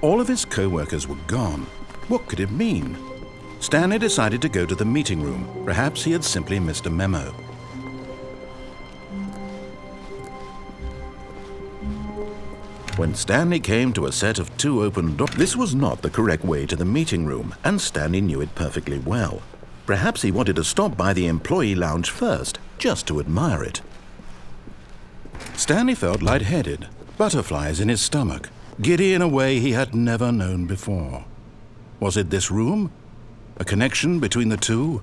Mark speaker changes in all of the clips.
Speaker 1: All of his co-workers were gone. What could it mean? Stanley decided to go to the meeting room. Perhaps he had simply missed a memo. When Stanley came to a set of 2 open doors, this was not the correct way to the meeting room, and Stanley knew it perfectly well. Perhaps he wanted to stop by the employee lounge first, just to admire it. Stanley felt lightheaded, butterflies in his stomach, giddy in a way he had never known before. Was it this room? A connection between the two?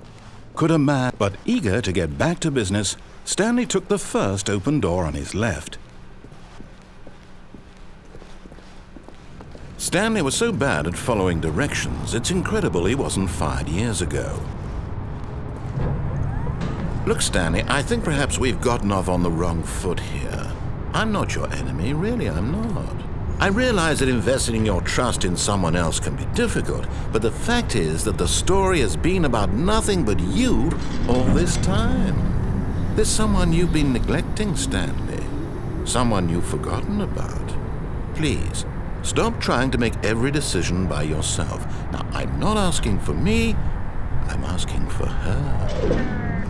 Speaker 1: Could a man... But eager to get back to business, Stanley took the first open door on his left. Stanley was so bad at following directions, it's incredible he wasn't fired years ago. Look, Stanley, I think perhaps we've gotten off on the wrong foot here. I'm not your enemy, really, I'm not. I realize that investing your trust in someone else can be difficult, but the fact is that the story has been about nothing but you all this time. There's someone you've been neglecting, Stanley. Someone you've forgotten about. Please, stop trying to make every decision by yourself. Now, I'm not asking for me, I'm asking for her.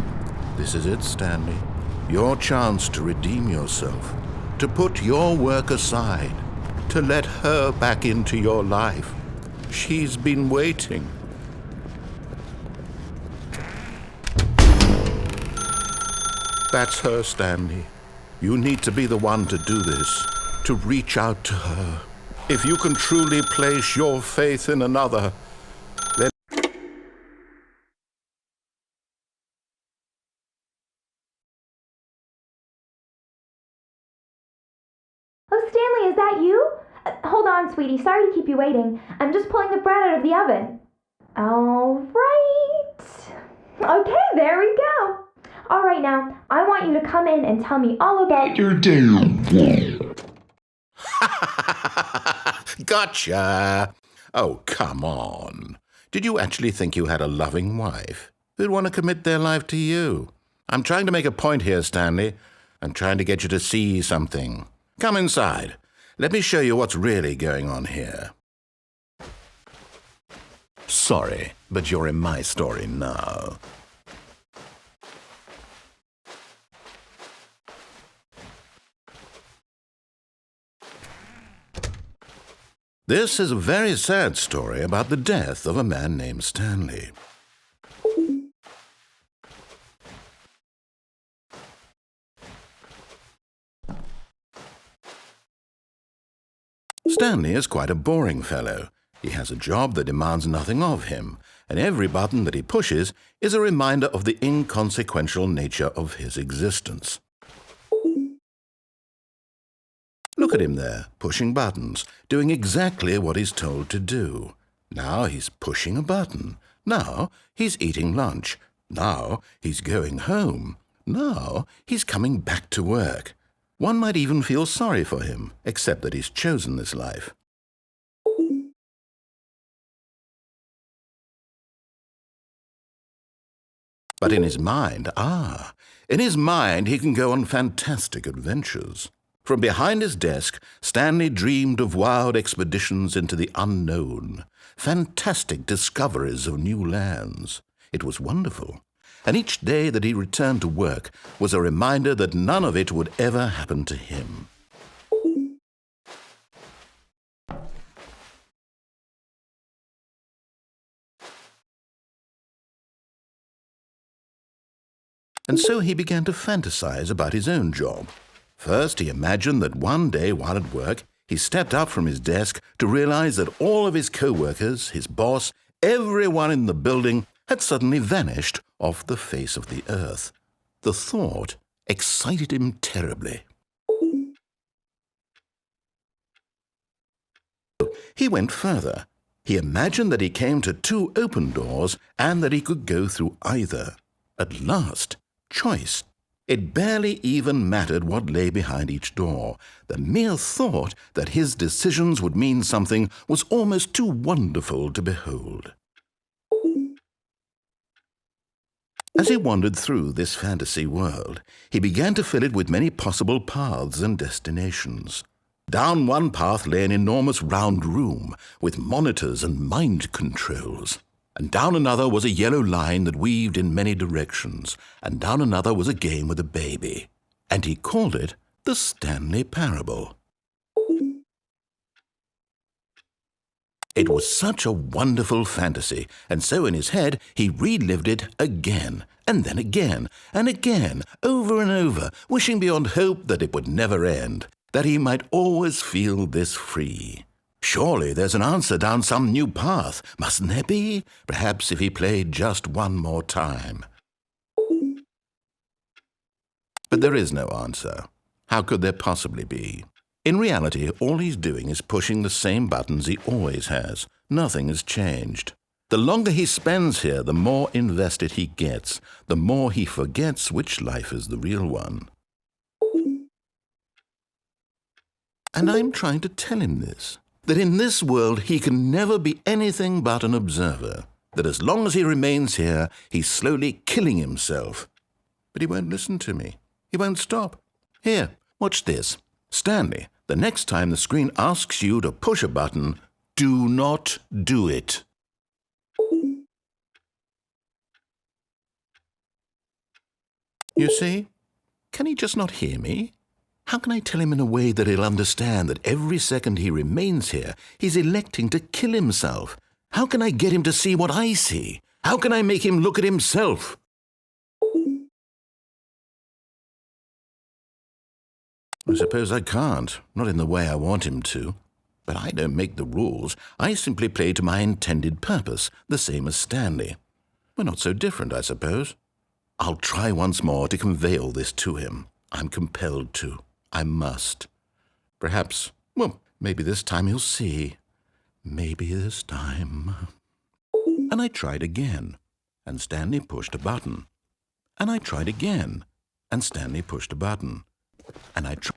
Speaker 1: This is it, Stanley. Your chance to redeem yourself, to put your work aside, to let her back into your life. She's been waiting. That's her, Stanley. You need to be the one to do this, to reach out to her. If you can truly place your faith in another, then...
Speaker 2: Oh, Stanley, is that you? Hold on, sweetie. Sorry to keep you waiting. I'm just pulling the bread out of the oven. All right. Okay, there we go. All right, now, I want you to come in and tell me all about your day.
Speaker 1: Gotcha! Oh, come on. Did you actually think you had a loving wife who'd want to commit their life to you? I'm trying to make a point here, Stanley. I'm trying to get you to see something. Come inside. Let me show you what's really going on here. Sorry, but you're in my story now. This is a very sad story about the death of a man named Stanley. Stanley is quite a boring fellow. He has a job that demands nothing of him, and every button that he pushes is a reminder of the inconsequential nature of his existence. Look at him there, pushing buttons, doing exactly what he's told to do. Now he's pushing a button. Now he's eating lunch. Now he's going home. Now he's coming back to work. One might even feel sorry for him, except that he's chosen this life. But in his mind, he can go on fantastic adventures. From behind his desk, Stanley dreamed of wild expeditions into the unknown, fantastic discoveries of new lands. It was wonderful, and each day that he returned to work was a reminder that none of it would ever happen to him. And so he began to fantasize about his own job. First, he imagined that one day while at work, he stepped up from his desk to realize that all of his co-workers, his boss, everyone in the building had suddenly vanished off the face of the earth. The thought excited him terribly. He went further. He imagined that he came to 2 open doors and that he could go through either. At last, choice. It barely even mattered what lay behind each door. The mere thought that his decisions would mean something was almost too wonderful to behold. As he wandered through this fantasy world, he began to fill it with many possible paths and destinations. Down one path lay an enormous round room with monitors and mind controls. And down another was a yellow line that weaved in many directions. And down another was a game with a baby. And he called it the Stanley Parable. It was such a wonderful fantasy, and so in his head he relived it again, and then again, and again, over and over, wishing beyond hope that it would never end, that he might always feel this free. Surely there's an answer down some new path, mustn't there be? Perhaps if he played just one more time. But there is no answer. How could there possibly be? In reality, all he's doing is pushing the same buttons he always has. Nothing has changed. The longer he spends here, the more invested he gets, the more he forgets which life is the real one. And I'm trying to tell him this, that in this world he can never be anything but an observer, that as long as he remains here, he's slowly killing himself. But he won't listen to me. He won't stop. Here, watch this. Stanley, the next time the screen asks you to push a button, do not do it. You see? Can he just not hear me? How can I tell him in a way that he'll understand that every second he remains here, he's electing to kill himself? How can I get him to see what I see? How can I make him look at himself? I suppose I can't, not in the way I want him to. But I don't make the rules. I simply play to my intended purpose, the same as Stanley. We're not so different, I suppose. I'll try once more to convey all this to him. I'm compelled to. I must. Perhaps, well, maybe this time he'll see. Maybe this time. And I tried again, and Stanley pushed a button. And I tried again, and Stanley pushed a button. And I tried